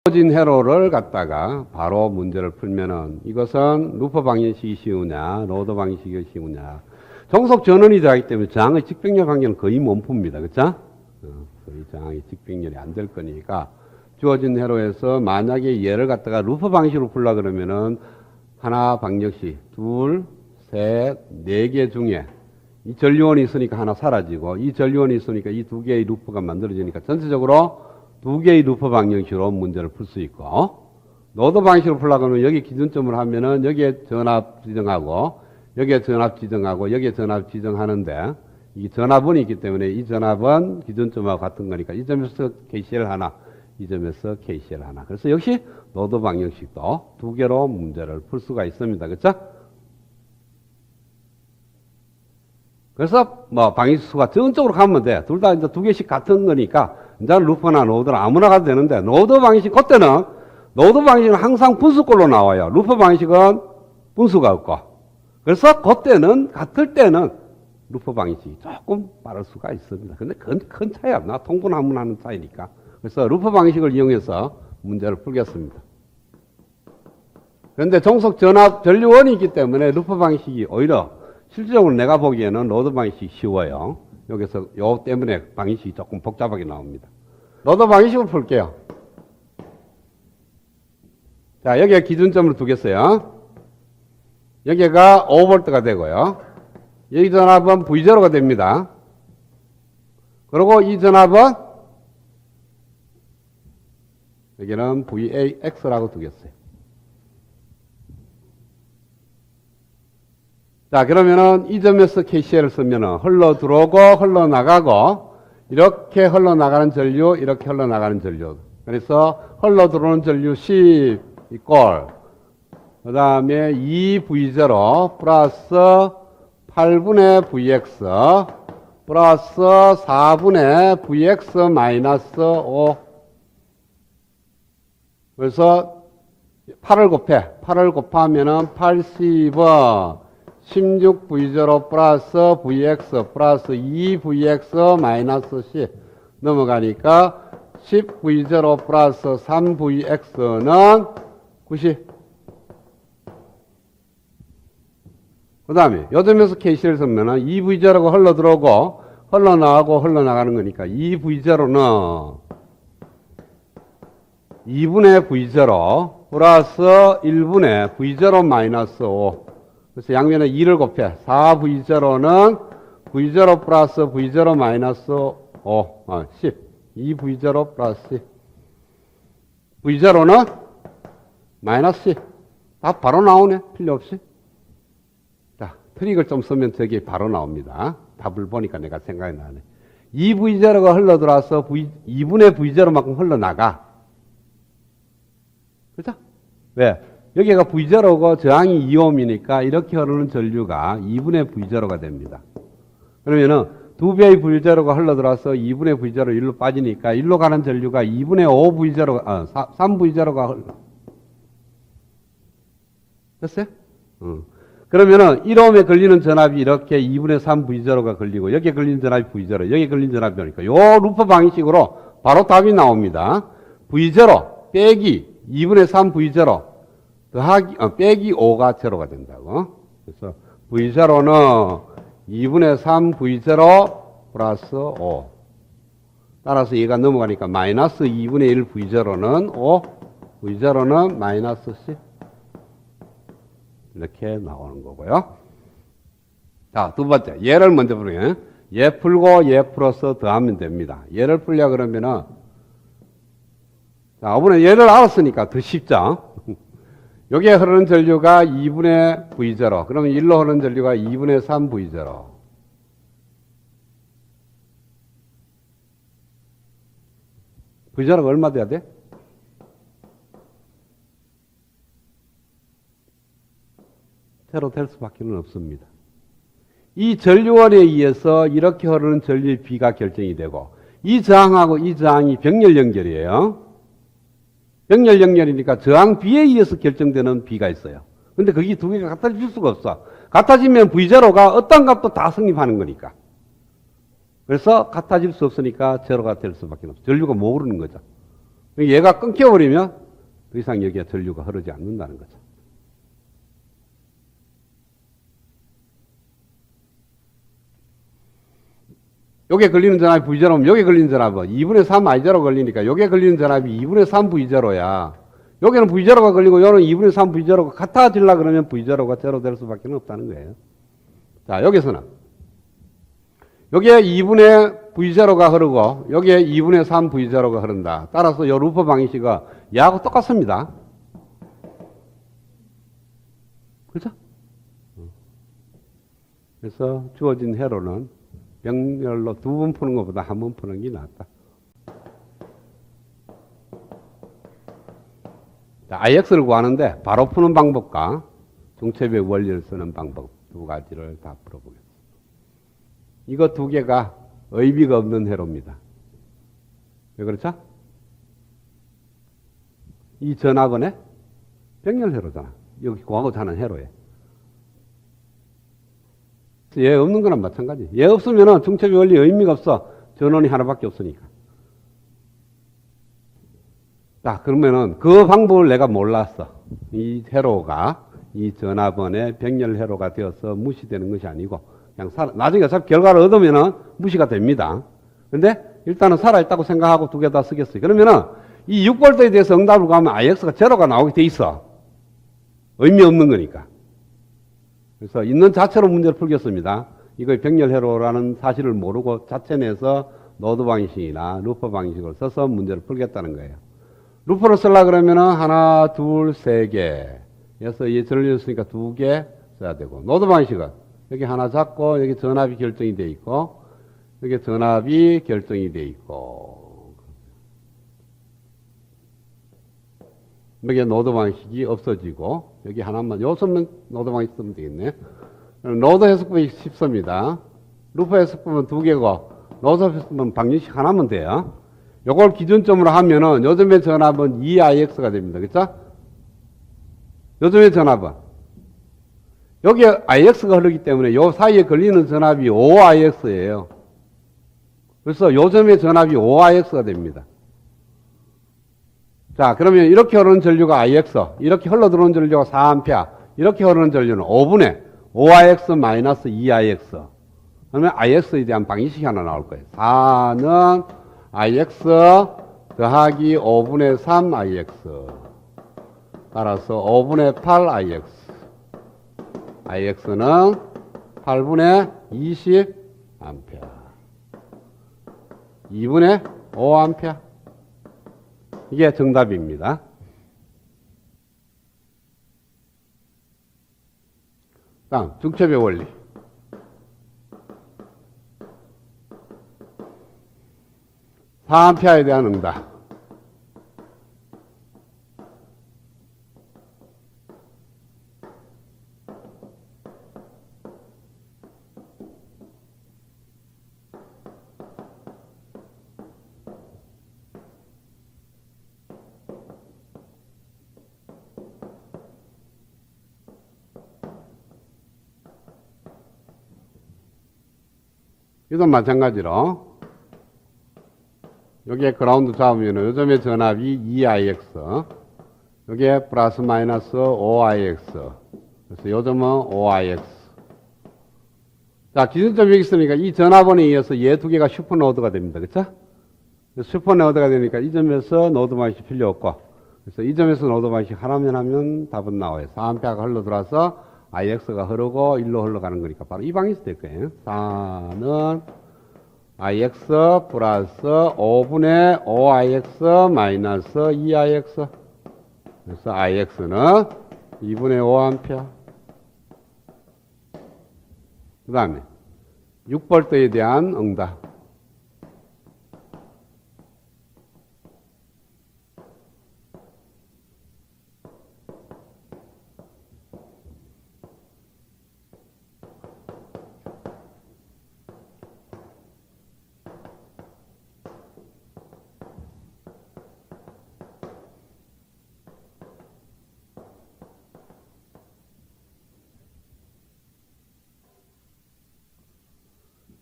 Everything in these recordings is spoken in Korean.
주어진 회로를 갖다가 바로 문제를 풀면은 이것은 루퍼 방정식이 쉬우냐, 로더 방정식이 쉬우냐. 정속 전원이 들어가기 때문에 저항의 직병렬 관계는 거의 못 풉니다. 그쵸? 거의 저항의 직병렬이 안 될 거니까 주어진 회로에서 만약에 얘를 갖다가 루퍼 방식으로 풀라 그러면은 하나 방정식, 둘, 셋, 네 개 중에 이 전류원이 있으니까 하나 사라지고 이 전류원이 있으니까 이 두 개의 루퍼가 만들어지니까 전체적으로 두 개의 루퍼 방정식으로 문제를 풀 수 있고, 노드 방식으로 풀려고 하면 여기 기준점을 하면은 여기에 전압 지정하고 여기에 전압 지정하고 여기에 전압 지정하는데 이 전압원이 있기 때문에 이 전압은 기준점하고 같은 거니까 이 점에서 KCL 하나, 이 점에서 KCL 하나. 그래서 역시 노드 방정식도 두 개로 문제를 풀 수가 있습니다. 그렇죠? 그래서 뭐 방정식수가 전적으로 가면 돼. 둘 다 이제 두 개씩 같은 거니까 이제 루퍼나 노드나 아무나 가도 되는데, 노드 방식 그때는 노드 방식은 항상 분수꼴로 나와요. 루퍼 방식은 분수가 없고. 그래서 그때는 같을 때는 루퍼 방식이 조금 빠를 수가 있습니다. 근데 큰 차이 없나? 통분함분하는 차이니까. 그래서 루퍼 방식을 이용해서 문제를 풀겠습니다. 그런데 종속 전압 전류원이 있기 때문에 루퍼 방식이 오히려 실질적으로 내가 보기에는 로드 방식이 쉬워요. 여기서 요 때문에 방식이 조금 복잡하게 나옵니다. 로드 방식으로 풀게요. 자, 여기에 기준점을 두겠어요. 여기가 5V가 되고요. 여기 전압은 V0가 됩니다. 그리고 이 전압은 여기는 VAX라고 두겠어요. 자, 그러면은 이 점에서 KCL을 쓰면은 흘러 들어오고 흘러 나가고 이렇게 흘러 나가는 전류, 이렇게 흘러 나가는 전류. 그래서 흘러 들어오는 전류 10 이꼴 그 다음에 2V0 플러스 8분의 VX 플러스 4분의 VX 마이너스 5. 그래서 8을 곱하면은 80은 16V0 플러스 VX 플러스 2VX 마이너스 10 넘어가니까 10V0 플러스 3VX는 90. 그 다음에 요점에서 KC를 쓰면은 2V0가 흘러 들어오고 흘러 나가고 흘러 나가는 거니까 2V0는 2분의 V0 플러스 1분의 V0 마이너스 5. 그래서 양면에 2를 곱해. 4V0는 V0 플러스 V0 마이너스 10. 2V0 플러스 10. V0는 마이너스 10. 답 바로 나오네. 필요 없이. 자, 트릭을 좀 쓰면 저게 바로 나옵니다. 답을 보니까 내가 생각이 나네. 2V0가 흘러 들어와서 2분의 V0만큼 흘러나가. 그렇죠? 왜? 여기가 V0고 저항이 2ohm이니까 이렇게 흐르는 전류가 2분의 V0가 됩니다. 그러면은 2배의 V0가 흘러 들어와서 2분의 V0 1로 빠지니까 1로 가는 전류가 2분의 5V0, 3V0가 흘러. 됐어요? 그러면은 1ohm에 걸리는 전압이 이렇게 2분의 3V0가 걸리고 여기에 걸리는 전압이 V0, 여기에 걸리는 전압이 되니까 요 루퍼 방식으로 바로 답이 나옵니다. V0 빼기 2분의 3V0 더하기, 빼기 5가 제로가 된다고. 그래서 V0는 2분의 3V0 플러스 5. 따라서 얘가 넘어가니까 마이너스 2분의 1 V0는 5, V0는 마이너스 10. 이렇게 나오는 거고요. 자, 두 번째. 얘를 먼저 풀게요. 얘 풀고 얘 풀어서 더하면 됩니다. 얘를 풀려 그러면은, 자, 이번에 얘를 알았으니까 더 쉽죠? 여기에 흐르는 전류가 2분의 V0. 그러면 1로 흐르는 전류가 2분의 3V0. V0가 얼마 돼야 돼? 제로 될 수밖에 없습니다. 이 전류원에 의해서 이렇게 흐르는 전류의 B가 결정이 되고 이 저항하고 이 저항이 병렬 연결이에요. 병렬 연결이니까 저항 B에 의해서 결정되는 B가 있어요. 근데 그게 두 개가 같아질 수가 없어. 같아지면 V0가 어떤 값도 다 성립하는 거니까. 그래서 같아질 수 없으니까 제로가 될 수밖에 없어. 전류가 뭐 오르는 거죠. 얘가 끊겨버리면 더 이상 여기에 전류가 흐르지 않는다는 거죠. 여기에 걸리는 전압이 V0면 여기에 걸리는 전압은 2분의 3 I0 걸리니까 여기에 걸리는 전압이 2분의 3 V0야. 여기는 V0가 걸리고 여기는 2분의 3 V0가 같아지려고 그러면 V0가 제로 될 수밖에 없다는 거예요. 자, 여기서는 여기에 2분의 V0가 흐르고 여기에 2분의 3 V0가 흐른다. 따라서 이 루퍼 방식은 얘하고 똑같습니다. 그렇죠? 그래서 주어진 회로는 병렬로 두 번 푸는 것보다 한 번 푸는 게 낫다. 자, IX를 구하는데 바로 푸는 방법과 중첩의 원리를 쓰는 방법 두 가지를 다 풀어보겠습니다. 이거 두 개가 의미가 없는 회로입니다. 왜 그렇죠? 이 전압원의 병렬 회로잖아. 여기 구하고자 하는 회로에. 얘 없는 거랑 마찬가지. 얘 없으면 중첩의 원리 의미가 없어. 전원이 하나밖에 없으니까. 자, 그러면은 그 방법을 내가 몰랐어. 이 회로가 이 전압원의 병렬 회로가 되어서 무시되는 것이 아니고 그냥 나중에 어차피 결과를 얻으면은 무시가 됩니다. 근데 일단은 살아있다고 생각하고 두 개 다 쓰겠어요. 그러면은 이 6V에 대해서 응답을 구하면 IX가 제로가 나오게 돼 있어. 의미 없는 거니까. 그래서 있는 자체로 문제를 풀겠습니다. 이거 병렬 회로라는 사실을 모르고 자체 내에서 노드 방식이나 루퍼 방식을 써서 문제를 풀겠다는 거예요. 루퍼를 쓰려고 그러면은 하나, 둘, 세 개. 그래서 얘 전류였으니까 두 개 써야 되고. 노드 방식은 여기 하나 잡고 여기 전압이 결정이 돼 있고 여기 전압이 결정이 돼 있고 여기 노드 방식이 없어지고 여기 하나만 요소면 노드 방식 쓰면 되겠네. 노드 해석법이 쉽습니다. 루퍼 해석법은 두 개고 노드 해석법은 방정식 하나면 돼요. 요걸 기준점으로 하면은 요즘의 전압은 2IX가 됩니다. 그쵸? 요즘의 전압은 여기에 IX가 흐르기 때문에 요 사이에 걸리는 전압이 5IX예요. 그래서 요즘의 전압이 5IX가 됩니다. 자, 그러면 이렇게 흐르는 전류가 IX, 이렇게 흘러들어오는 전류가 4A, 이렇게 흐르는 전류는 5분의 5IX-2IX. 그러면 IX에 대한 방정식이 하나 나올 거예요. 4는 IX 더하기 5분의 3IX. 따라서 5분의 8IX. IX는 8분의 20A. 2분의 5A. 이게 정답입니다. 다음, 중첩의 원리. (4A에) 대한 응답. 이건 마찬가지로 여기에 그라운드 잡으면 요즘의 전압이 2IX 여기에 플러스 마이너스 5IX 그래서 요즘은 5IX. 자, 기준점이 여기 있으니까 이 전압원에 의해서 얘 두 개가 슈퍼노드가 됩니다. 그쵸? 슈퍼노드가 되니까 이 점에서 노드 방식 필요 없고 그래서 이 점에서 노드 방식 하나면 하면 답은 나와요. 4A가 흘러 들어와서 IX가 흐르고 일로 흘러가는 거니까 바로 이 방식이 될 거예요. 4는 IX 플러스 5분의 5IX 마이너스 2IX. 그래서 IX는 2분의 5A. 그 다음에 6V에 대한 응답.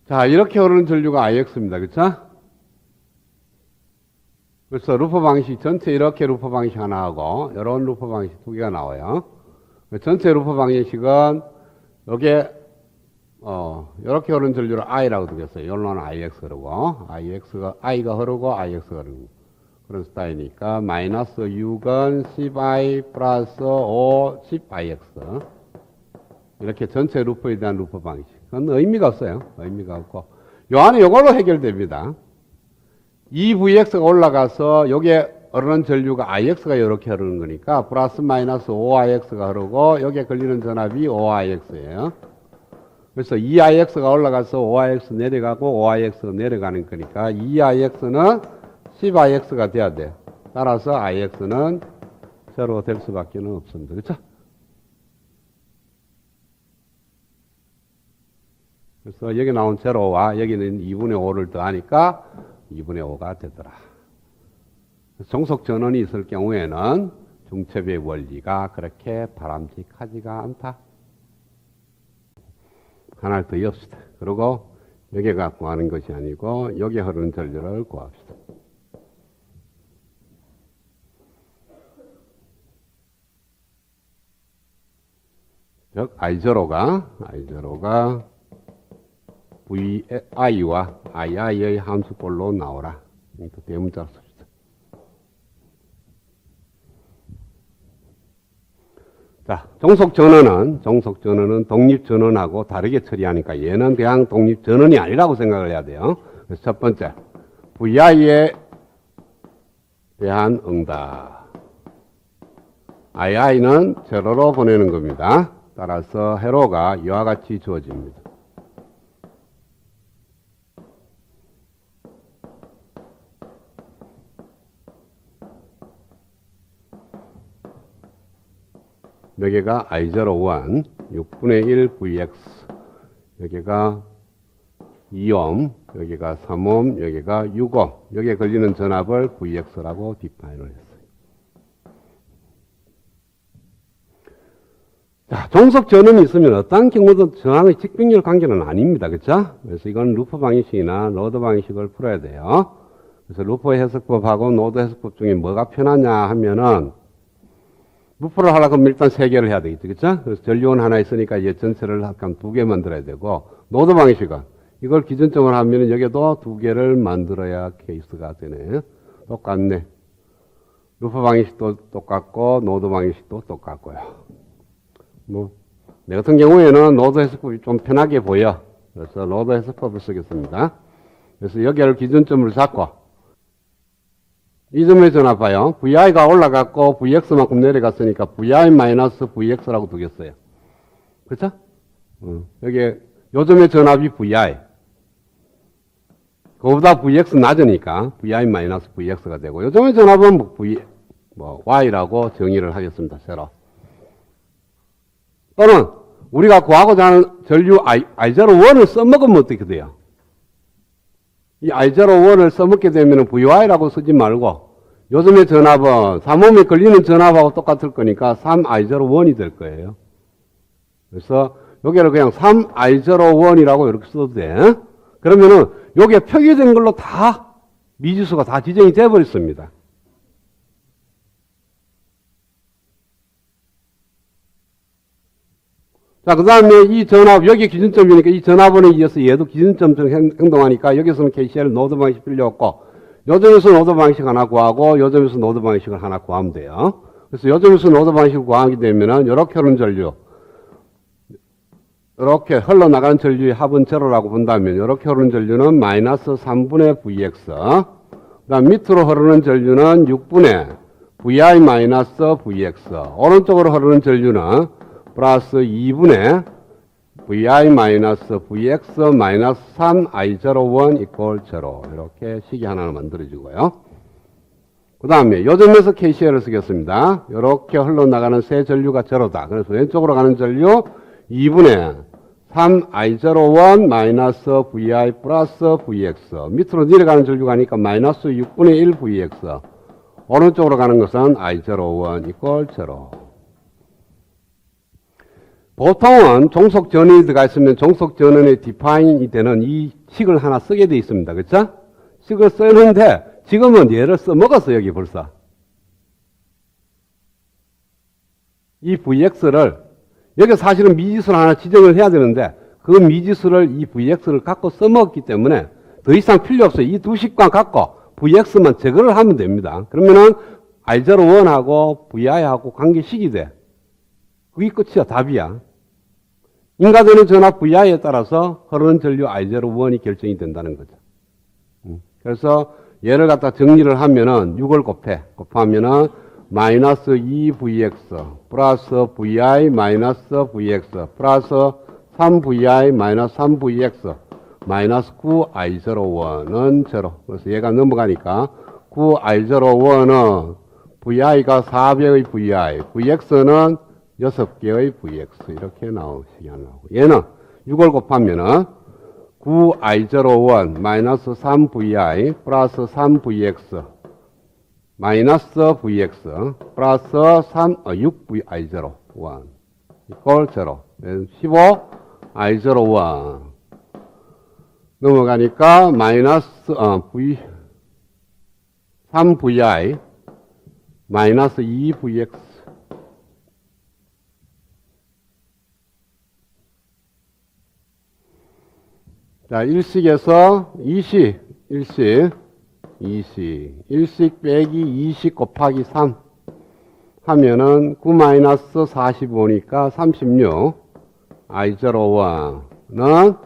자, 이렇게 흐르는 전류가 IX입니다. 그쵸? 그래서 루프 방식 전체 이렇게 루프 방식 하나 하고 이런 루프 방식 두 개가 나와요. 전체 루프 방식은 여기에 이렇게 흐르는 전류를 i라고 두겠어요. 여기는 ix 흐르고 i가 흐르고 ix가 흐르고 그런 스타일이니까 마이너스 6은 10i 플러스 5 10ix 이렇게 전체 루프에 대한 루프 방식. 그건 의미가 없어요. 의미가 없고 요 안에 이걸로 해결됩니다. 2vx가 올라가서 여기에 흐르는 전류가 ix가 이렇게 흐르는 거니까 플러스 마이너스 5ix가 흐르고 여기에 걸리는 전압이 5ix예요. 그래서 2ix가 올라가서 5ix 내려가고 5ix가 내려가는 거니까 2ix는 10ix가 돼야 돼요. 따라서 ix는 제로가 될 수밖에 없습니다. 그렇죠? 그래서 여기 나온 제로와 여기는 2분의 5를 더하니까 2분의 5가 되더라. 종속 전원이 있을 경우에는 중첩의 원리가 그렇게 바람직하지가 않다. 하나를 더 엽시다. 그리고 여기가 구하는 것이 아니고 여기 흐르는 전류를 구합시다. 즉 I0가 VI와 II의 함수꼴로 나오라. 이거 대문자로 씁시다. 자, 종속 전원은 독립 전원하고 다르게 처리하니까 얘는 그냥 독립 전원이 아니라고 생각을 해야 돼요. 그래서 첫 번째, VI에 대한 응답. II는 제로로 보내는 겁니다. 따라서 회로가 이와 같이 주어집니다. 여기가 I01, 6분의 1 Vx, 여기가 2옴, 여기가 3옴, 여기가 6옴, 여기에 걸리는 전압을 Vx라고 디파인을 했어요. 자, 종속 전원이 있으면 어떤 경우도 저항의 직빙률 관계는 아닙니다. 그렇죠? 그래서 이건 루프 방식이나 로드 방식을 풀어야 돼요. 그래서 루프 해석법하고 노드 해석법 중에 뭐가 편하냐 하면은 루프를 하려고 하면 일단 3개를 해야 되겠죠. 그렇죠? 그래서 전류원 하나 있으니까 이제 전체를 한 2개 만들어야 되고 노드 방식은 이걸 기준점을 하면 여기도 2개를 만들어야 케이스가 되네. 똑같네. 루프 방식도 똑같고 노드 방식도 똑같고요. 내 같은 경우에는 노드 해석법이 좀 편하게 보여. 그래서 노드 해석법을 쓰겠습니다. 그래서 여기를 기준점을 잡고 이 점의 전압 봐요. VI가 올라갔고 VX만큼 내려갔으니까 VI-VX라고 두겠어요. 그렇죠? 여기 요 점의 전압이 VI. 그거보다 VX 낮으니까 VI-VX가 되고 요 점의 전압은 Y라고 정의를 하겠습니다. 새로. 또는 우리가 구하고자 하는 전류 I01을 써먹으면 어떻게 돼요? 이 I01을 써먹게 되면 VY라고 쓰지 말고 요즘의 전압은 3옴에 걸리는 전압하고 똑같을 거니까 3I01이 될 거예요. 그래서 여기를 그냥 3I01이라고 이렇게 써도 돼. 그러면은 여기에 표기된 걸로 다 미지수가 다 지정이 돼 버렸습니다. 자, 그 다음에 이 전압, 여기 기준점이니까 이 전압원에 이어서 얘도 기준점처럼 행동하니까 여기서는 KCL 노드 방식 필요 없고, 요점에서 노드 방식 하나 구하고, 요점에서 노드 방식을 하나 구하면 돼요. 그래서 요점에서 노드 방식을 구하게 되면은, 요렇게 흐르는 전류, 이렇게 흘러나가는 전류의 합은 제로라고 본다면, 요렇게 흐르는 전류는 마이너스 3분의 Vx, 그 다음 밑으로 흐르는 전류는 6분의 Vi 마이너스 Vx, 오른쪽으로 흐르는 전류는 플러스 2분의 Vi 마이너스 Vx 마이너스 3I01 이퀄 제로. 이렇게 식이 하나 만들어지고요. 그 다음에 요점에서 KCL을 쓰겠습니다. 이렇게 흘러나가는 새 전류가 제로다. 그래서 왼쪽으로 가는 전류 2분의 3I01 마이너스 Vi 플러스 Vx. 밑으로 내려가는 전류가 아니까 마이너스 6분의 1 Vx. 오른쪽으로 가는 것은 I01 이퀄 제로. 보통은 종속 전원이 들어가 있으면 종속 전원의 디파인이 되는 이 식을 하나 쓰게 돼 있습니다. 그렇죠? 식을 쓰는데 지금은 얘를 써먹었어, 여기 벌써. 이 Vx를, 여기 사실은 미지수를 하나 지정을 해야 되는데, 그 미지수를 이 Vx를 갖고 써먹었기 때문에 더 이상 필요 없어요. 이 두 식만 갖고 Vx만 제거를 하면 됩니다. 그러면은 R01하고 VI하고 관계식이 돼. 그게 끝이야, 답이야. 인가되는 전압 VI에 따라서 흐르는 전류 I01이 결정이 된다는 거죠. 그래서 얘를 갖다 정리를 하면은 6을 곱하면은 마이너스 2Vx 플러스 VI 마이너스 Vx 플러스 3VI 마이너스 3Vx 마이너스 9I01은 제로. 그래서 얘가 넘어가니까 9I01은 VI가 4배의 VI, VX는 6개의 VX 이렇게 나오시게 하려고. 얘는 6을 곱하면은 9I01 마이너스 3VI 플러스 3VX 마이너스 VX 플러스 6VI01 이꼴 제로. 15I01 넘어가니까 마이너스 V 3VI 마이너스 2VX 자, 일식에서 일식 빼기 20 곱하기 3 하면은 9 마이너스 45니까 36 I01는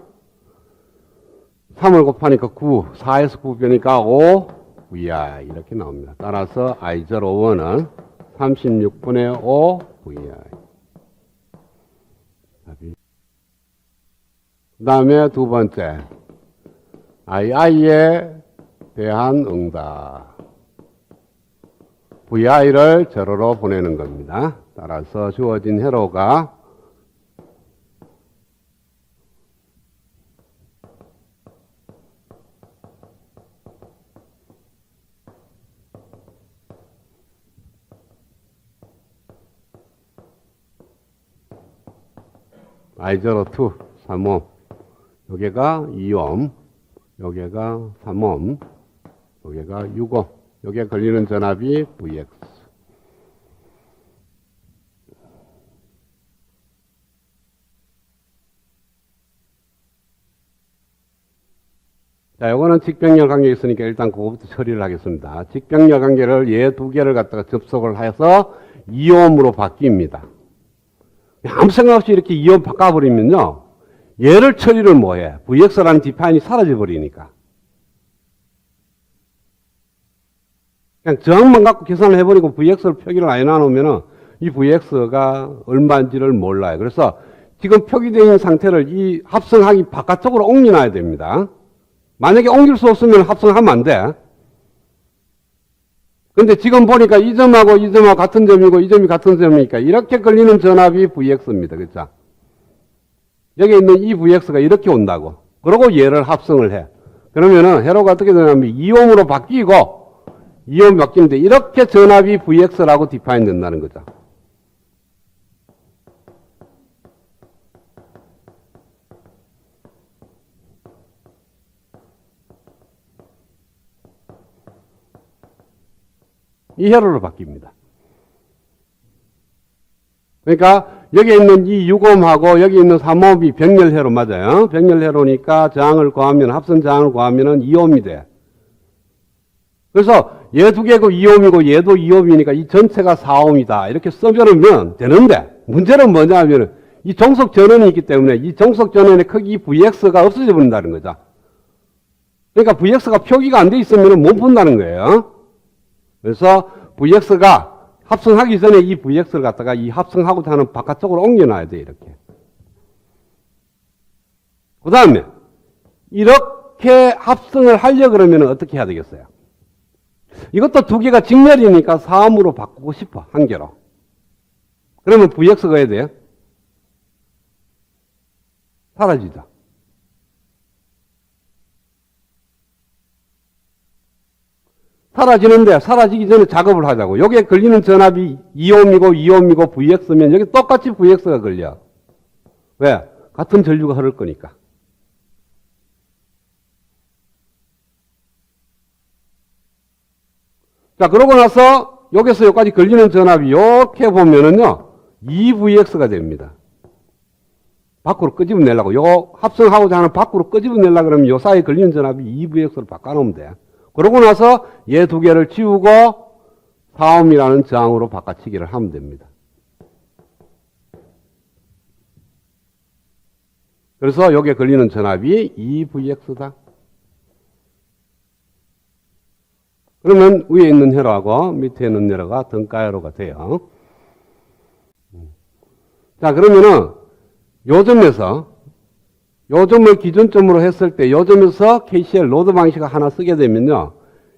3을 곱하니까 9, 4에서 9 빼니까 5 VI 이렇게 나옵니다. 따라서 I01은 36분의 5 VI. 그 다음에 두 번째 II에 대한 응답. VI를 제로로 보내는 겁니다. 따라서 주어진 회로가 I02, 3옴, 여기가 2옴, 여기가 3옴, 여기가 6옴, 여기에 걸리는 전압이 Vx. 자, 요거는 직병렬 관계 있으니까 일단 그거부터 처리를 하겠습니다. 직병렬 관계를 얘 두 개를 갖다가 접속을 해서 2옴으로 바뀝니다. 아무 생각 없이 이렇게 2옴 바꿔버리면요. 얘를 처리를 뭐해? Vx라는 디파인이 사라져버리니까. 그냥 저항만 갖고 계산을 해버리고 Vx를 표기를 안 해놔놓으면은 이 Vx가 얼마인지를 몰라요. 그래서 지금 표기되어 있는 상태를 이 합성하기 바깥쪽으로 옮겨놔야 됩니다. 만약에 옮길 수 없으면 합성하면 안 돼. 근데 지금 보니까 이 점하고 이 점하고 같은 점이고 이 점이 같은 점이니까 이렇게 걸리는 전압이 Vx입니다. 그렇죠? 여기 있는 이 Vx가 이렇게 온다고. 그러고 얘를 합성을 해. 그러면은 회로가 어떻게 되냐면 2옴으로 바뀌고 2옴이 바뀌는데 이렇게 전압이 Vx라고 디파인 된다는 거죠. 이 회로로 바뀝니다. 그러니까 여기 있는 이 6옴하고 여기 있는 3옴이 병렬회로 맞아요. 병렬회로니까 저항을 구하면 합성 저항을 구하면은 2옴이 돼. 그래서 얘 두 개고 2옴이고 얘도 2옴이니까 이 전체가 4옴이다. 이렇게 써주면 되는데 문제는 뭐냐면 이 종속 전원이 있기 때문에 이 종속 전원의 크기 Vx가 없어져 버린다는 거죠. 그러니까 Vx가 표기가 안 돼 있으면 못 본다는 거예요. 그래서 Vx가 합성하기 전에 이 Vx를 갖다가 이 합성하고자 하는 바깥쪽으로 옮겨놔야 돼, 이렇게. 그 다음에, 이렇게 합성을 하려고 그러면 어떻게 해야 되겠어요? 이것도 두 개가 직렬이니까 4옴으로 바꾸고 싶어, 한 개로. 그러면 Vx가 해야 돼요? 사라지죠. 사라지는데 사라지기 전에 작업을 하자고. 여기에 걸리는 전압이 2옴이고 Vx면 여기 똑같이 Vx가 걸려. 왜? 같은 전류가 흐를 거니까. 자, 그러고 나서 여기서 여기까지 걸리는 전압이 이렇게 보면은요, 2Vx가 됩니다. 밖으로 끄집어내려고, 요 합성하고자 하는 밖으로 끄집어내려고 그러면 요 사이에 걸리는 전압이 2Vx로 바꿔놓으면 돼. 그러고 나서 얘 두 개를 지우고 4ohm이라는 저항으로 바꿔치기를 하면 됩니다. 그래서 여기에 걸리는 전압이 2Vx다. 그러면 위에 있는 회로하고 밑에 있는 회로가 등가 회로가 돼요. 자, 그러면은 요점을 기준점으로 했을 때 요점에서 KCL 로드 방식을 하나 쓰게 되면요.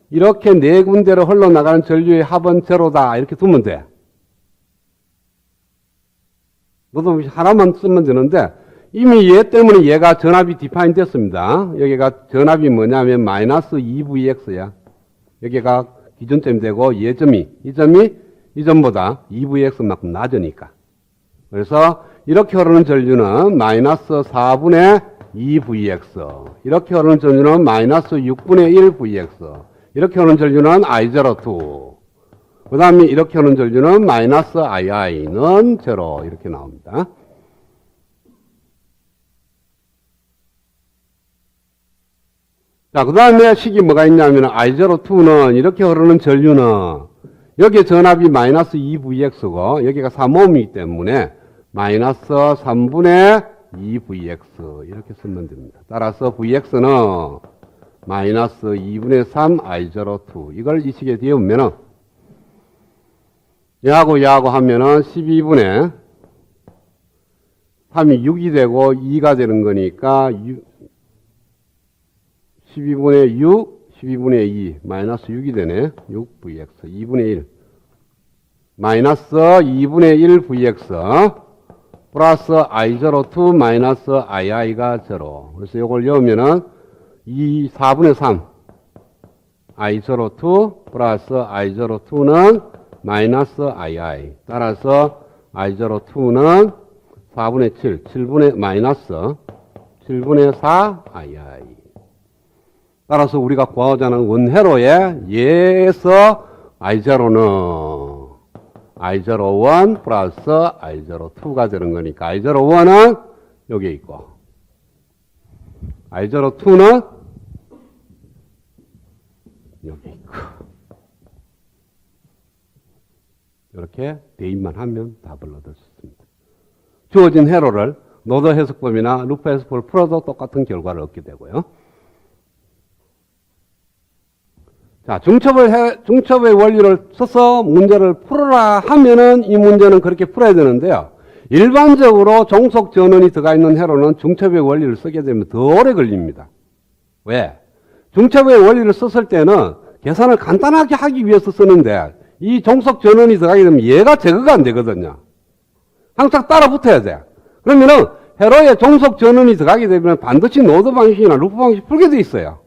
이렇게 네 군데로 흘러나가는 전류의 합은 제로다. 이렇게 두면 돼. 로드 방식 하나만 쓰면 되는데 이미 얘 때문에 얘가 전압이 디파인 됐습니다. 여기가 전압이 뭐냐면 마이너스 2Vx야. 여기가 기준점이 되고 이 점이 이 점보다 2Vx만큼 낮으니까. 그래서 이렇게 흐르는 전류는 마이너스 4분의 2Vx. 이렇게 흐르는 전류는 마이너스 6분의 1Vx. 이렇게 흐르는 전류는 I02. 그 다음에 이렇게 흐르는 전류는 마이너스 II는 제로. 이렇게 나옵니다. 자, 그 다음에 식이 뭐가 있냐면 I02는 이렇게 흐르는 전류는 여기에 전압이 마이너스 2Vx고 여기가 3ohm이기 때문에 마이너스 3분의 2Vx 이렇게 쓰면 됩니다. 따라서 Vx는 마이너스 2분의 3 I02 이걸 이 식에 뒤우면은 얘하고 하면은 12분의 3이 6이 되고 2가 되는 거니까 12분의 6, 12분의 2, 마이너스 6이 되네. 6Vx, 2분의 1. 마이너스 2분의 1Vx, 플러스 I02 마이너스 II가 0. 그래서 이걸 넣으면은 4분의 3. I02 플러스 I02는 마이너스 II. 따라서 I02는 4분의 7, 7분의 마이너스 7분의 4 II. 따라서 우리가 구하고자 하는 원회로에 얘에서 I0는 I01 플러스 I02가 되는 거니까 I01은 여기 있고 I02는 여기 있고 이렇게 대입만 하면 답을 얻을 수 있습니다. 주어진 회로를 노드 해석법이나 루프 해석법을 풀어도 똑같은 결과를 얻게 되고요. 자, 중첩의 원리를 써서 문제를 풀어라 하면은 이 문제는 그렇게 풀어야 되는데요. 일반적으로 종속 전원이 들어가 있는 회로는 중첩의 원리를 쓰게 되면 더 오래 걸립니다. 왜? 중첩의 원리를 썼을 때는 계산을 간단하게 하기 위해서 쓰는데 이 종속 전원이 들어가게 되면 얘가 제거가 안 되거든요. 항상 따라 붙어야 돼. 그러면은 회로에 종속 전원이 들어가게 되면 반드시 노드 방식이나 루프 방식 풀게 돼 있어요.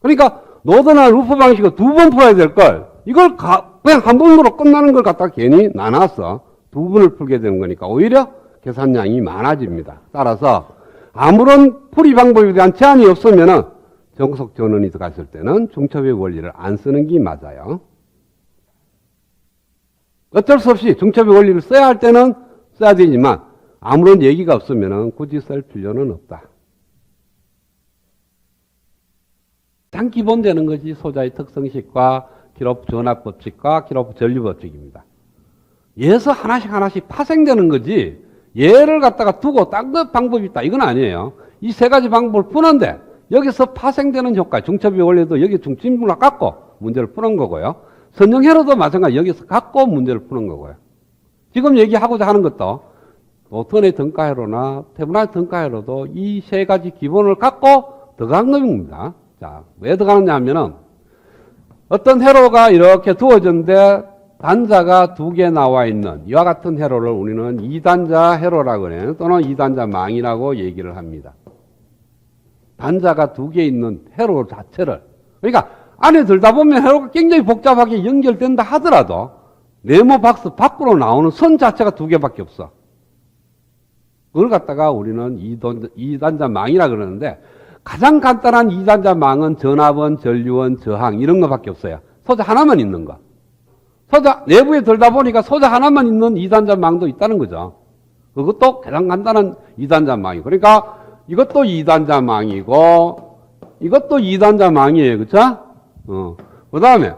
그러니까 노드나 루프 방식을 두 번 풀어야 될 걸 이걸 그냥 한 번으로 끝나는 걸 갖다 괜히 나눠서 두 번을 풀게 되는 거니까 오히려 계산량이 많아집니다. 따라서 아무런 풀이 방법에 대한 제한이 없으면은 정속 전원이 들어갔을 때는 중첩의 원리를 안 쓰는 게 맞아요. 어쩔 수 없이 중첩의 원리를 써야 할 때는 써야 되지만 아무런 얘기가 없으면은 굳이 쓸 필요는 없다. 가장 기본 되는 것이 소자의 특성식과 키로프 전압법칙과 키로프 전류법칙입니다. 얘에서 하나씩 파생되는 거지 얘를 갖다가 두고 딴 방법이 있다 이건 아니에요. 이 세 가지 방법을 푸는데 여기서 파생되는 효과 중첩의 원리도 여기 중심분을 갖고 문제를 푸는 거고요. 선형회로도 마찬가지 여기서 갖고 문제를 푸는 거고요. 지금 얘기하고자 하는 것도 노턴의 등가회로나 테브나의 등가회로도 이 세 가지 기본을 갖고 들어간 겁니다. 자, 왜 들어가느냐 하면은 어떤 회로가 이렇게 두어졌는데 단자가 두 개 나와 있는 이와 같은 회로를 우리는 2단자 회로라고 해요. 또는 2단자 망이라고 얘기를 합니다. 단자가 두 개 있는 회로 자체를 그러니까 안에 들다 보면 회로가 굉장히 복잡하게 연결된다 하더라도 네모 박스 밖으로 나오는 선 자체가 두 개밖에 없어. 그걸 갖다가 우리는 2단자 망이라 그러는데 가장 간단한 이단자망은 전압원, 전류원, 저항 이런 거밖에 없어요. 소자 하나만 있는 거. 소자 내부에 들다 보니까 소자 하나만 있는 이단자망도 있다는 거죠. 그것도 가장 간단한 이단자망이고. 그러니까 이것도 이단자망이고 이것도 이단자망이에요. 그쵸? 그 다음에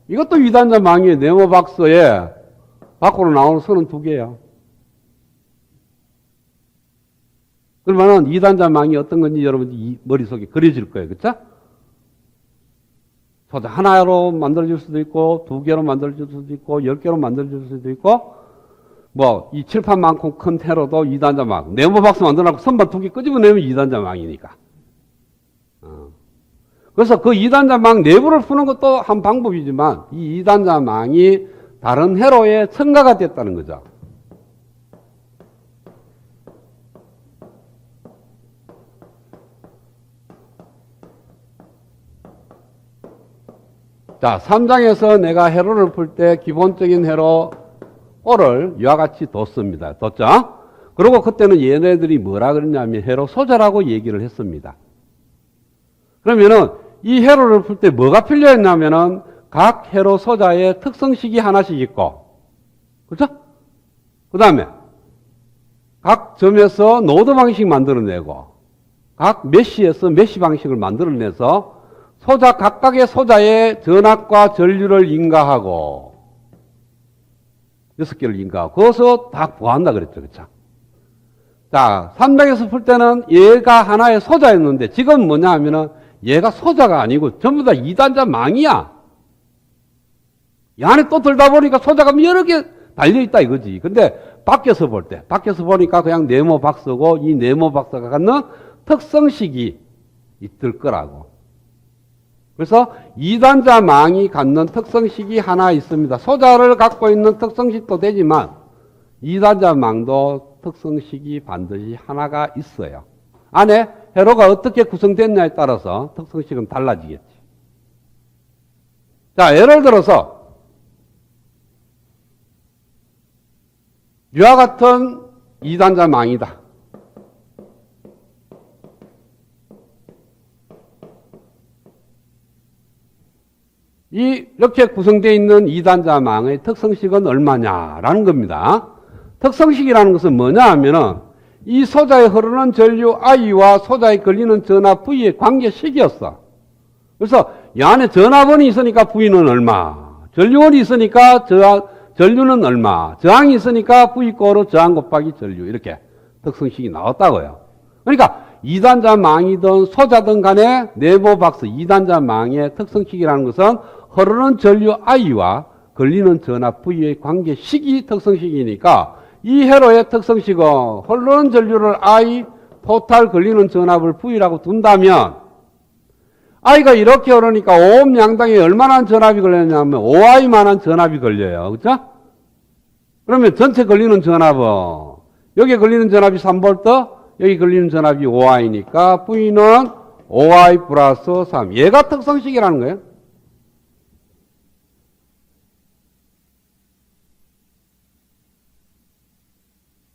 이것도 이단자망이에요. 네모박스에 밖으로 나오는 선은 두 개예요. 그러면은 이단자망이 어떤 건지 여러분 머릿속에 그려질 거예요. 그쵸? 소자 하나로 만들어질 수도 있고, 두 개로 만들어질 수도 있고, 10개로 만들어질 수도 있고, 뭐, 이 칠판만큼 큰 테러도 이단자망. 네모박스 만들어놓고 선반 두 개 끄집어내면 이단자망이니까. 그래서 그 이단자망 내부를 푸는 것도 한 방법이지만, 이 이단자망이 다른 회로에 첨가가 됐다는 거죠. 자, 3장에서 내가 회로를 풀 때 기본적인 회로 O를 이와 같이 뒀습니다. 뒀죠? 그리고 그때는 얘네들이 뭐라 그랬냐면 회로 소자라고 얘기를 했습니다. 그러면은 이 회로를 풀 때 뭐가 필요했냐면은 각 회로 소자의 특성식이 하나씩 있고, 그렇죠? 그 다음에 각 점에서 노드 방식 만들어내고, 각 메쉬에서 메쉬 방식을 만들어내서 소자 각각의 소자의 전압과 전류를 인가하고 6개를 인가하고 그것을 다 구한다 그랬죠. 그렇죠? 자, 3장에서 풀 때는 얘가 하나의 소자였는데 지금 뭐냐 하면은 얘가 소자가 아니고 전부 다 이단자 망이야. 이 안에 또 들다 보니까 소자가 여러 개 달려있다 이거지. 근데 밖에서 볼 때, 밖에서 보니까 그냥 네모 박스고 이 네모 박스가 갖는 특성식이 있을 거라고. 그래서 이단자망이 갖는 특성식이 하나 있습니다. 소자를 갖고 있는 특성식도 되지만 이단자망도 특성식이 반드시 하나가 있어요. 안에 회로가 어떻게 구성됐냐에 따라서 특성식은 달라지겠지. 자, 예를 들어서 이와 같은 이단자망이다. 이렇게 구성되어 있는 이단자망의 특성식은 얼마냐라는 겁니다. 특성식이라는 것은 뭐냐 하면은 이 소자에 흐르는 전류 I와 소자에 걸리는 전압 V의 관계식이었어. 그래서 이 안에 전압원이 있으니까 V는 얼마, 전류원이 있으니까 전류는 얼마, 저항이 있으니까 V 꼴로 저항 곱하기 전류 이렇게 특성식이 나왔다고요. 그러니까 이단자망이든 소자든 간에 네모 박스 이단자망의 특성식이라는 것은 흐르는 전류 I와 걸리는 전압 V의 관계식이 특성식이니까 이 회로의 특성식은 흐르는 전류를 I, 토탈 걸리는 전압을 V라고 둔다면 I가 이렇게 흐르니까 오hm 양당에 얼마나 전압이 걸렸냐면 OI만한 전압이 걸려요. 그렇죠? 그러면 전체 걸리는 전압은 여기에 걸리는 전압이 3V, 여기 걸리는 전압이 OI니까 V는 OI 플러스 3. 얘가 특성식이라는 거예요.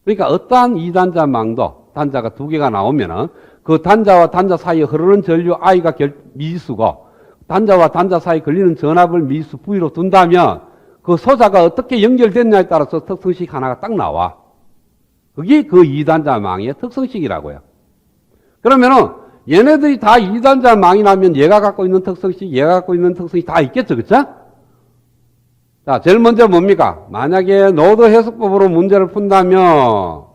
그러니까 어떠한 이단자망도 단자가 두 개가 나오면은 그 단자와 단자 사이에 흐르는 전류 I가 미수고 단자와 단자 사이에 걸리는 전압을 미수 V로 둔다면 그 소자가 어떻게 연결됐냐에 따라서 특성식 하나가 딱 나와. 그게 그 이단자망의 특성식이라고요. 그러면은 얘네들이 다 이단자망이라면 얘가 갖고 있는 특성식, 얘가 갖고 있는 특성이 다 있겠죠. 그쵸? 자, 제일 먼저 뭡니까? 만약에 노드 해석법으로 문제를 푼다면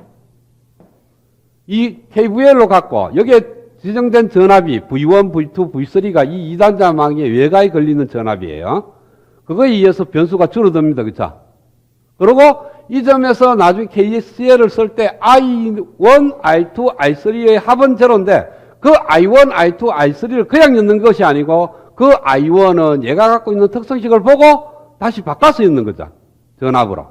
이 KVL로 갖고 여기에 지정된 전압이 V1, V2, V3가 이 이단자망의 외곽에 걸리는 전압이에요. 그거에 의해서 변수가 줄어듭니다. 그쵸? 그리고 이 점에서 나중에 KCL을 쓸 때 I1, I2, I3의 합은 제로인데 그 I1, I2, I3를 그냥 넣는 것이 아니고 그 I1은 얘가 갖고 있는 특성식을 보고 다시 바꿔서 있는 거죠. 전압으로.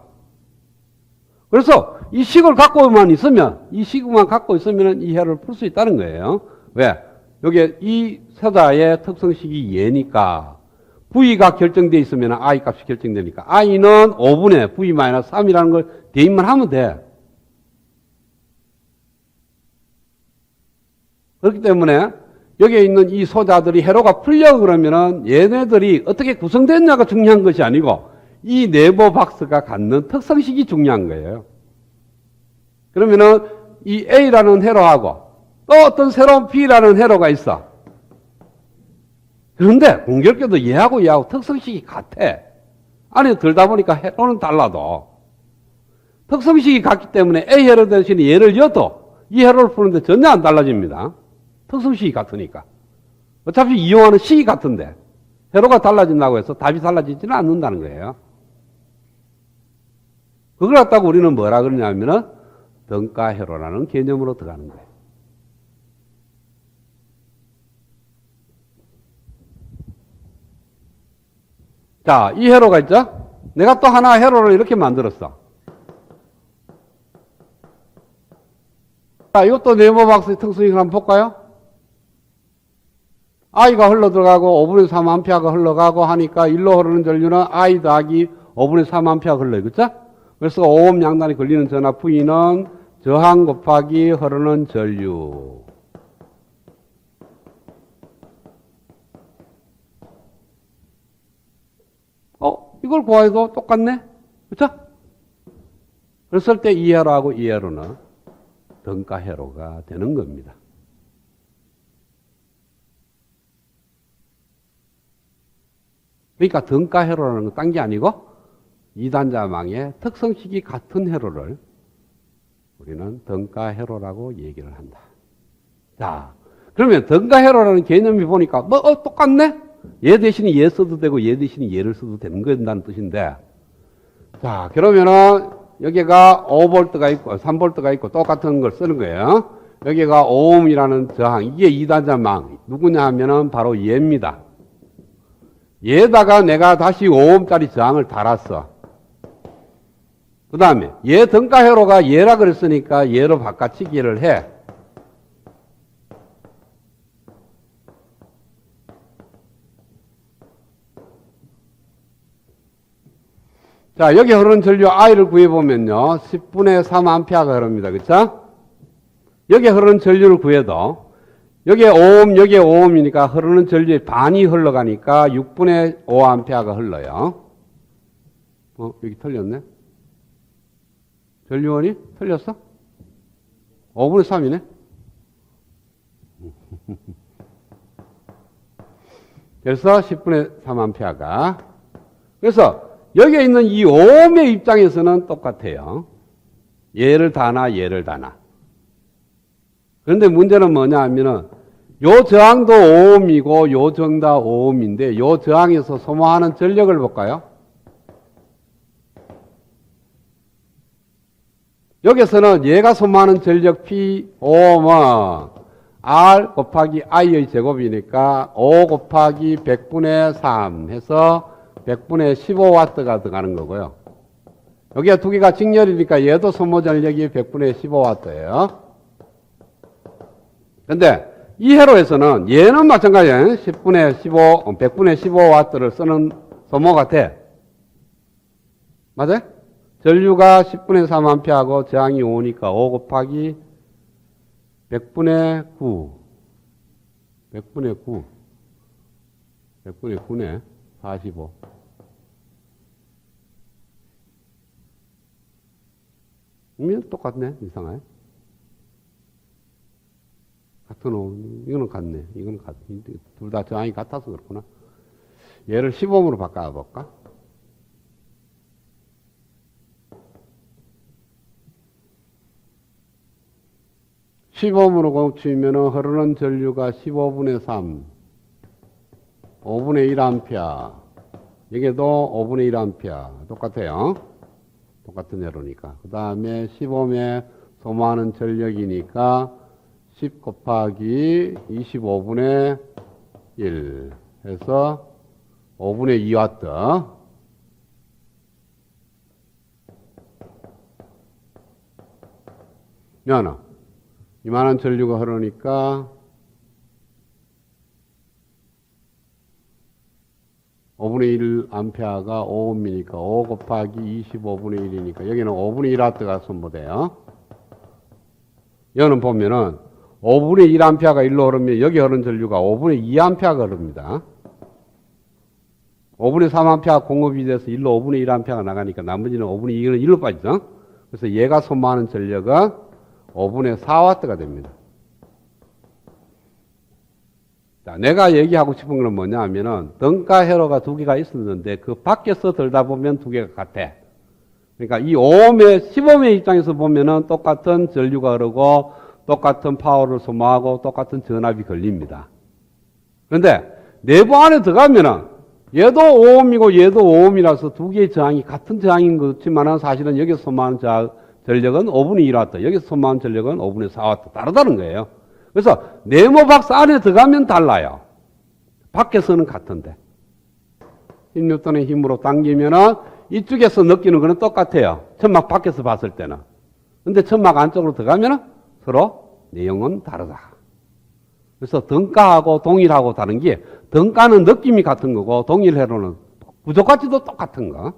그래서 이 식을 갖고만 있으면, 이 식만 갖고 있으면 이 해를 풀 수 있다는 거예요. 왜? 여기 이 소자의 특성식이 얘니까 V가 결정되어 있으면 I 값이 결정되니까 I는 5분의 V-3이라는 걸 대입만 하면 돼. 그렇기 때문에 여기에 있는 이 소자들이 회로가 풀려 그러면은 얘네들이 어떻게 구성됐냐가 중요한 것이 아니고 이 네버 박스가 갖는 특성식이 중요한 거예요. 그러면은 이 A라는 회로하고 또 어떤 새로운 B라는 회로가 있어. 그런데 공교롭게도 얘하고 특성식이 같아. 안에 들다 보니까 회로는 달라도 특성식이 같기 때문에 A 회로 대신에 얘를 여도 이 회로를 푸는데 전혀 안 달라집니다. 특성식이 같으니까. 어차피 이용하는 식이 같은데 회로가 달라진다고 해서 답이 달라지지는 않는다는 거예요. 그걸 갖다가 우리는 뭐라 그러냐면은 등가 회로라는 개념으로 들어가는 거예요. 자, 이 회로가 있죠? 내가 또 하나 회로를 이렇게 만들었어. 자, 이것도 네모 박스의 특성식을 한번 볼까요? I가 흘러 들어가고 5분의 3 암페어가 흘러가고 하니까 일로 흐르는 전류는 I 더하기 5분의 3 암페어가 흘러요. 그쵸? 그래서 5옴 양단이 걸리는 전압 V는 저항 곱하기 흐르는 전류. 이걸 구해도 똑같네? 그쵸? 그랬을 때 이 회로하고 이 회로는 등가 회로가 되는 겁니다. 그러니까 등가 회로라는 건 딴 게 아니고 이단자망의 특성식이 같은 회로를 우리는 등가 회로라고 얘기를 한다. 자, 그러면 등가 회로라는 개념이 보니까 똑같네? 얘 대신에 얘 써도 되고 얘 대신에 얘를 써도 되는 거다는 뜻인데, 자, 그러면은 여기가 5V가 있고 3V가 있고 똑같은 걸 쓰는 거예요. 여기가 5ohm이라는 저항, 이게 이단자망 누구냐 하면은 바로 얘입니다. 얘에다가 내가 다시 5ohm짜리 저항을 달았어. 그 다음에 얘 등가 회로가 얘라 그랬으니까 얘로 바꿔치기를 해. 자, 여기 흐르는 전류 I를 구해보면요. 10분의 3A가 흐릅니다. 그쵸? 여기 흐르는 전류를 구해도 여기에 5옴, 여기에 5옴이니까 흐르는 전류의 반이 흘러가니까 6분의 5A가 흘러요. 여기 틀렸네. 전류원이 틀렸어? 5분의 3이네. 그래서 10분의 3A가. 그래서 여기에 있는 이 5옴의 입장에서는 똑같아요. 얘를 다나 얘를 다나. 그런데 문제는 뭐냐 하면은 요 저항도 5옴이고 요 저항도 5옴인데 요 저항에서 소모하는 전력을 볼까요? 여기서는 얘가 소모하는 전력 P 5옴은 R 곱하기 I의 제곱이니까 5 곱하기 100분의 3 해서 100분의 15W가 들어가는 거고요. 여기가 두 개가 직렬이니까 얘도 소모 전력이 100분의 15W예요. 근데 이 회로에서는 얘는 마찬가지예요. 10분의 15, 100분의 15W를 쓰는 소모가 돼. 맞아요? 전류가 10분의 3A하고 저항이 5니까 5 곱하기 100분의 9. 100분의 9. 100분의 9네. 45. 똑같네. 이상하네. 같은 5. 이거는 같네. 이거는 같네. 둘 다 저항이 같아서 그렇구나. 얘를 15옴으로 바꿔볼까? (15ohm으로) 곱치면 흐르는 전류가 15분의 3 5분의 1A 여기도 5분의 1A 똑같아요. 똑같은 회로니까. 그 다음에 10ohm에 소모하는 전력이니까 10 곱하기 25분의 1 해서 5분의 2W. 미안하. 이만한 전류가 흐르니까 5분의 5분의 1 암페어가 5옴이니까 5 곱하기 25분의 1이니까 여기는 5분의 1와트가 손보돼요. 여기는 보면은 5분의 1 암페어가 일로 흐르면 여기 흐르는 전류가 5분의 2 암페어가 흐릅니다. 5분의 3 암페어 공급이 돼서 일로 5분의 1 암페어가 나가니까 나머지는 5분의 2는 일로 빠지죠. 그래서 얘가 소모하는 전력은 5분의 4와트가 됩니다. 자, 내가 얘기하고 싶은 건 뭐냐 하면은 등가 회로가 두 개가 있었는데 그 밖에서 들다 보면 두 개가 같아. 그러니까 이 5옴의 10옴의 입장에서 보면은 똑같은 전류가 흐르고 똑같은 파워를 소모하고 똑같은 전압이 걸립니다. 그런데 내부 안에 들어가면은 얘도 5옴이고 얘도 5옴이라서 두 개의 저항이 같은 저항인 것이지만은 사실은 여기서 소모하는 전력은 5분의 1와트, 여기서 소모하는 전력은 5분의 4와트 다르다는 거예요. 그래서 네모 박스 안에 들어가면 달라요. 밖에서는 같은데. 1N의 힘으로 당기면은 이쪽에서 느끼는 거는 똑같아요. 천막 밖에서 봤을 때는. 근데 천막 안쪽으로 들어가면은 서로 내용은 다르다. 그래서 등가하고 동일하고 다른 게 등가는 느낌이 같은 거고 동일 회로는 부족하지도 똑같은 거.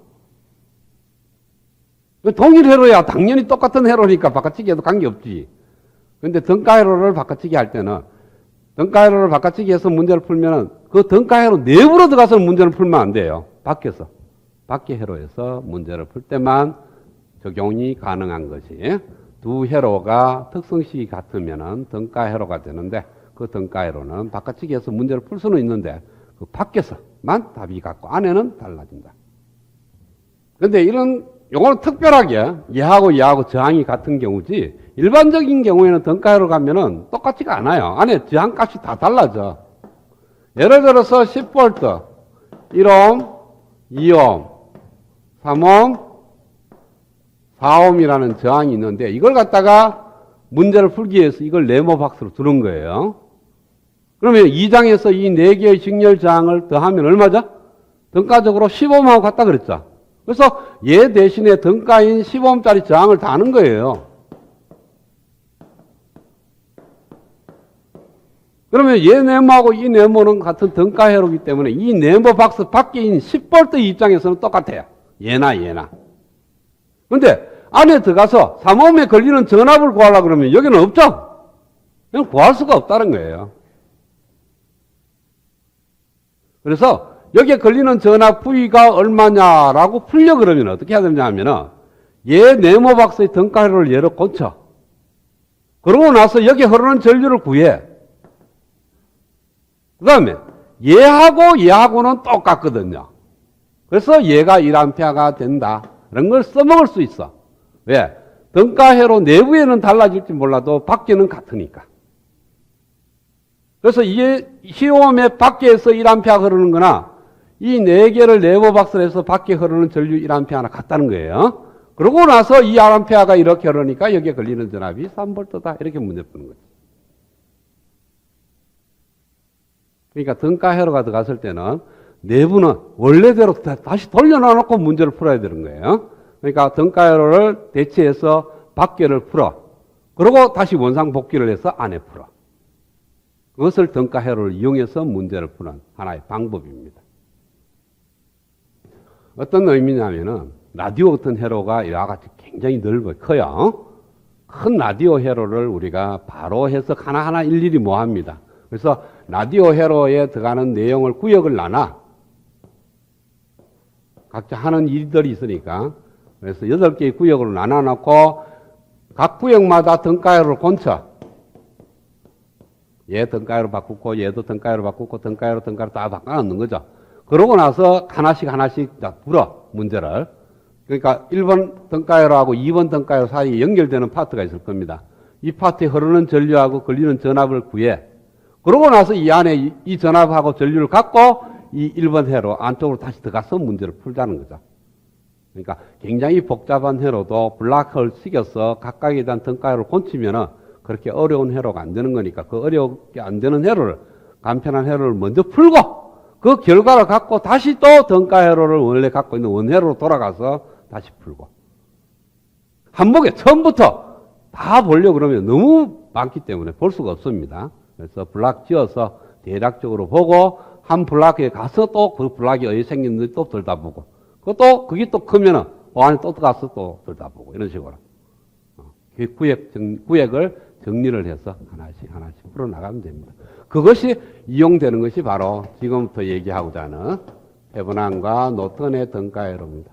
동일 회로야 당연히 똑같은 회로니까 바깥치기 해도 관계없지. 근데 등가 회로를 바깥치기 할 때는 등가 회로를 바깥치기 해서 문제를 풀면은 그 등가 회로 내부로 들어가서는 문제를 풀면 안 돼요. 밖에서. 밖에 회로에서 문제를 풀 때만 적용이 가능한 것이 두 회로가 특성식이 같으면은 등가 회로가 되는데 그 등가 회로는 바깥치기해서 문제를 풀 수는 있는데 그 밖에서만 답이 같고 안에는 달라진다. 그런데 이런 요거는 특별하게 얘하고 저항이 같은 경우지 일반적인 경우에는 등가 회로 가면은 똑같지가 않아요. 안에 저항값이 다 달라져. 예를 들어서 10V, 1옴, 2옴, 3옴, 4옴이라는 저항이 있는데 이걸 갖다가 문제를 풀기 위해서 이걸 네모 박스로 두는 거예요. 그러면 2장에서 이 4개의 직렬 저항을 더하면 얼마죠? 등가적으로 10옴하고 같다 그랬죠. 그래서 얘 대신에 등가인 10옴짜리 저항을 다는 거예요. 그러면 얘 네모하고 이 네모는 같은 등가 회로이기 때문에 이 네모 박스 밖에 있는 10V 입장에서는 똑같아요. 얘나. 그런데 안에 들어가서 3옴에 걸리는 전압을 구하려고 그러면 여기는 없죠? 그냥 구할 수가 없다는 거예요. 그래서 여기에 걸리는 전압 V가 얼마냐라고 풀려 그러면 어떻게 해야 되냐 하면은 얘 네모 박스의 등가 회로를 얘로 꽂혀. 그러고 나서 여기 흐르는 전류를 구해. 그 다음에 얘하고는 똑같거든요. 그래서 얘가 1A가 된다. 이런 걸 써먹을 수 있어. 왜? 등가 회로 내부에는 달라질지 몰라도 밖에는 같으니까. 그래서 이게 시험의 밖에서 1A 흐르는 거나 이 4개를 네모 박스를 해서 밖에 흐르는 전류 1A나 같다는 거예요. 그러고 나서 이 1A가 이렇게 흐르니까 여기에 걸리는 전압이 3V다. 이렇게 문제 푸는 거죠. 그러니까 등가 회로가 들어갔을 때는 내부는 원래대로 다시 돌려놔놓고 문제를 풀어야 되는 거예요. 그러니까 등가 회로를 대체해서 밖에를 풀어. 그리고 다시 원상 복귀를 해서 안에 풀어. 그것을 등가 회로를 이용해서 문제를 푸는 하나의 방법입니다. 어떤 의미냐면은 라디오 같은 회로가 이와 같이 굉장히 넓어요. 커요. 큰 라디오 회로를 우리가 바로 해서 하나하나 일일이 모합니다. 그래서 라디오 회로에 들어가는 내용을 구역을 나눠. 각자 하는 일들이 있으니까. 그래서 8개의 구역으로 나눠놓고 각 구역마다 등가회로를 곤쳐. 얘 등가회로 바꾸고 얘도 등가회로 바꾸고 등가회로 다 바꿔놓는 거죠. 그러고 나서 하나씩 다 풀어 문제를. 그러니까 1번 등가회로하고 2번 등가회로 사이에 연결되는 파트가 있을 겁니다. 이 파트에 흐르는 전류하고 걸리는 전압을 구해. 그러고 나서 이 안에 이 전압하고 전류를 갖고 이 1번 회로 안쪽으로 다시 들어가서 문제를 풀자는 거죠. 그러니까 굉장히 복잡한 회로도 블락홀 식여서 각각에 대한 등가회로를 곤치면은 그렇게 어려운 회로가 안 되는 거니까 그 어렵게 안 되는 회로를 간편한 회로를 먼저 풀고 그 결과를 갖고 다시 또 등가 회로를 원래 갖고 있는 원회로로 돌아가서 다시 풀고 한복에 처음부터 다 보려고 그러면 너무 많기 때문에 볼 수가 없습니다. 그래서 블락 지어서 대략적으로 보고 한 블락에 가서 또 그 블락이 어디 생겼는지 또 들다보고 그것도 그게 또 크면은 안에 또 들어가서 또 들다보고 이런 식으로 구역을 정리를 해서 하나씩 풀어나가면 됩니다. 그것이 이용되는 것이 바로 지금부터 얘기하고자 하는 페브난과 노턴의 등가회로입니다.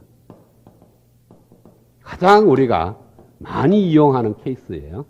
가장 우리가 많이 이용하는 케이스예요.